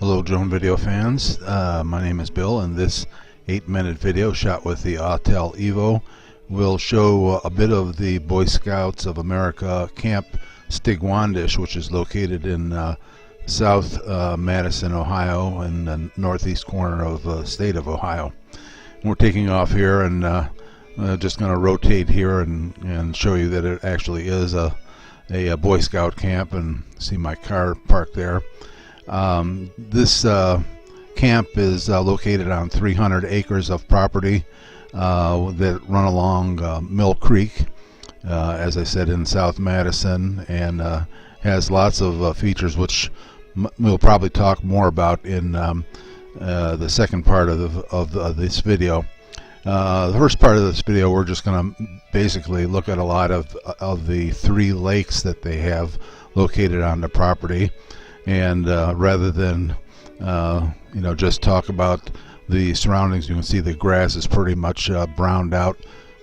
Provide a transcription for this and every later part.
Hello drone video fans, my name is Bill, and this 8-minute video shot with the Autel EVO will show a bit of the Boy Scouts of America Camp Stigwandish, which is located in South Madison, Ohio, in the northeast corner of the state of Ohio. We're taking off here and just going to rotate here and show you that it actually is a Boy Scout camp, and see my car parked there. This camp is located on 300 acres of property that run along Mill Creek, as I said, in South Madison, and has lots of features which we'll probably talk more about in the second part of this video. The first part of this video, we're just going to basically look at a lot of the 3 lakes that they have located on the property. And rather than just talk about the surroundings, you can see the grass is pretty much browned out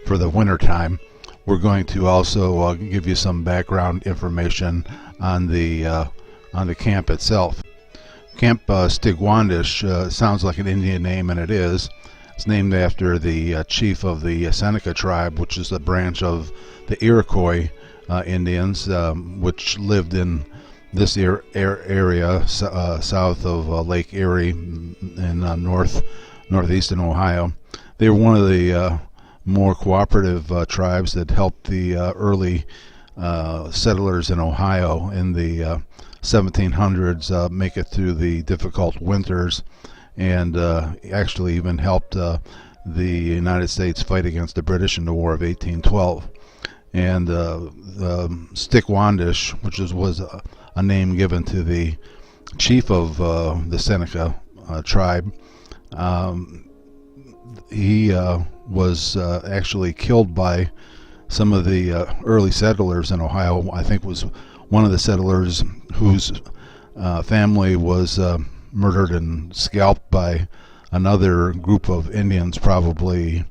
for the winter time. We're going to also give you some background information on the camp itself. Camp Stigwandish sounds like an Indian name, and it is. It's named after the chief of the Seneca tribe, which is a branch of the Iroquois Indians, which lived in this area south of Lake Erie in northeastern Ohio. They were one of the more cooperative tribes that helped the early settlers in Ohio in the 1700s make it through the difficult winters, and actually even helped the United States fight against the British in the War of 1812. And the Stigwandish, which was a name given to the chief of the Seneca tribe, he was actually killed by some of the early settlers in Ohio. I think was one of the settlers whose family was murdered and scalped by another group of Indians, probably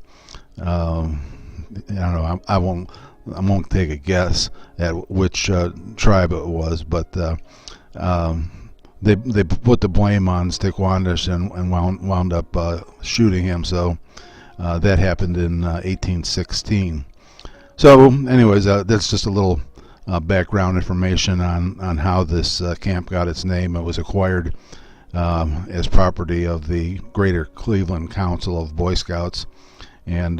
I don't know, I won't take a guess at which tribe it was, but they put the blame on Stigwandish and wound up shooting him. So that happened in 1816. So anyways, that's just a little background information on how this camp got its name. It was acquired as property of the Greater Cleveland Council of Boy Scouts, and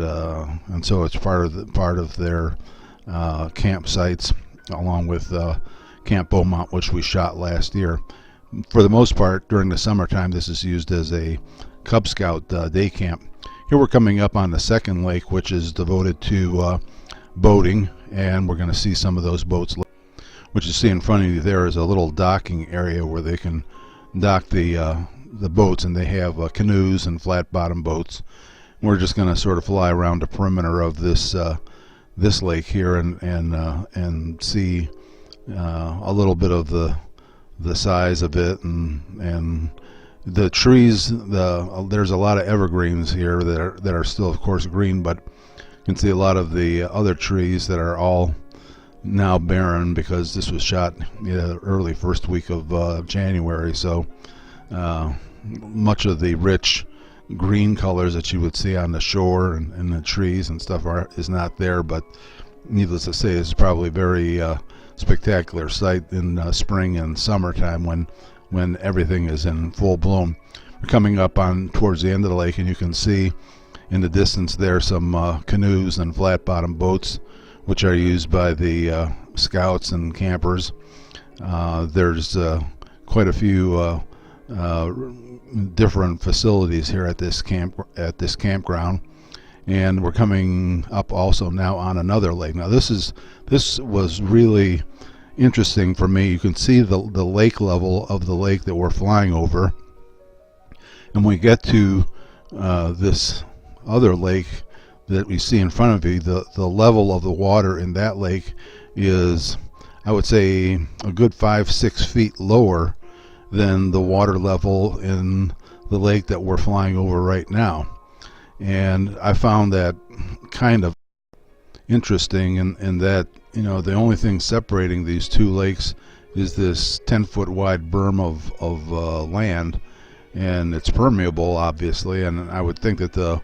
so it's part of their campsites, along with Camp Beaumont, which we shot last year. For the most part, during the summertime, this is used as a Cub Scout day camp. Here we're coming up on the second lake, which is devoted to boating, and we're going to see some of those boats. What you see in front of you there is a little docking area where they can dock the boats, and they have canoes and flat bottom boats. We're just going to sort of fly around the perimeter of this lake here and see a little bit of the size of it, and the trees. There's a lot of evergreens here that are still, of course, green, but you can see a lot of the other trees that are all now barren because this was shot early first week of January. So much of the rich green colors that you would see on the shore and the trees and stuff is not there, but needless to say, it's probably a very spectacular sight in spring and summertime when everything is in full bloom. We're coming up on towards the end of the lake, and you can see in the distance there some canoes and flat bottom boats, which are used by the scouts and campers. There's quite a few different facilities here at this campground, and we're coming up also now on another lake. Now this was really interesting for me. You can see the lake level of the lake that we're flying over, and when we get to this other lake that we see in front of you, the level of the water in that lake is, I would say, a good 5-6 feet lower than the water level in the lake that we're flying over right now. And I found that kind of interesting in that, the only thing separating these two lakes is this 10-foot wide berm of land, and it's permeable, obviously, and I would think that the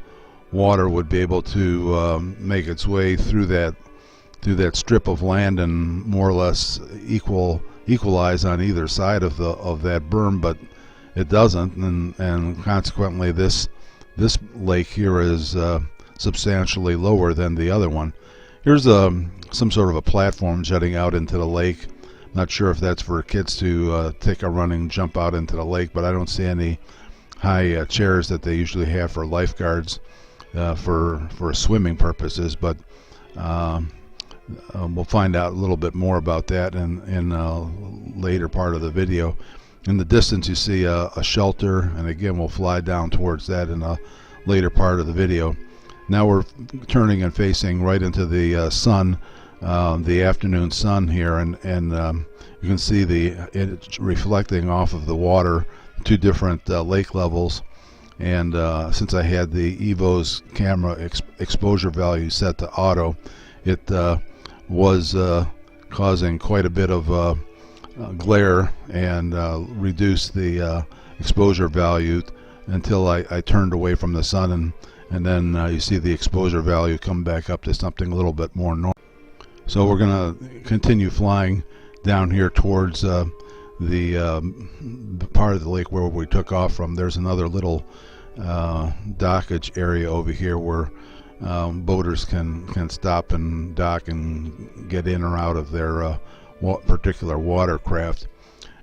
water would be able to make its way through that strip of land and more or less equalize on either side of that berm, but it doesn't, and consequently this lake here is substantially lower than the other one. Here's some sort of a platform jutting out into the lake. Not sure if that's for kids to take a running jump out into the lake, but I don't see any high chairs that they usually have for lifeguards for swimming purposes, but we'll find out a little bit more about that in a later part of the video. In the distance you see a shelter, and again we'll fly down towards that in a later part of the video. Now we're turning and facing right into the sun, the afternoon sun here, and you can see it's reflecting off of the water, two different lake levels. And since I had the EVO's camera exposure value set to auto, it was causing quite a bit of glare, and reduced the exposure value until I turned away from the sun, and then you see the exposure value come back up to something a little bit more normal. So we're going to continue flying down here towards the part of the lake where we took off from. There's another little dockage area over here where boaters can stop and dock and get in or out of their particular watercraft.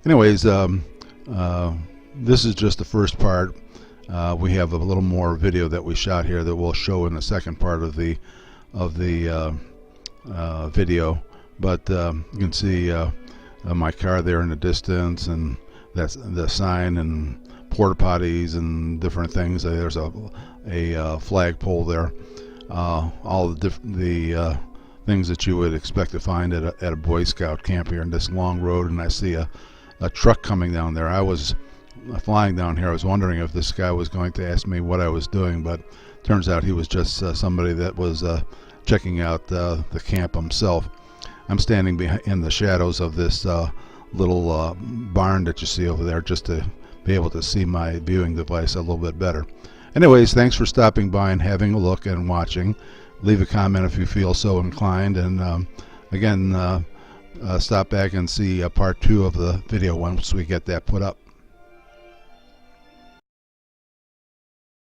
Anyways, this is just the first part. We have a little more video that we shot here that we'll show in the second part of the video, but you can see my car there in the distance, and that's the sign and porta potties and different things. There's a flagpole there, all the things that you would expect to find at a Boy Scout camp here in this long road. And I see a truck coming down there. I was flying down here. I was wondering if this guy was going to ask me what I was doing, but turns out he was just somebody that was checking out the camp himself. I'm standing in the shadows of this little barn that you see over there, just to be able to see my viewing device a little bit better. Anyways, thanks for stopping by and having a look and watching. Leave a comment if you feel so inclined, and again, stop back and see part 2 of the video once we get that put up.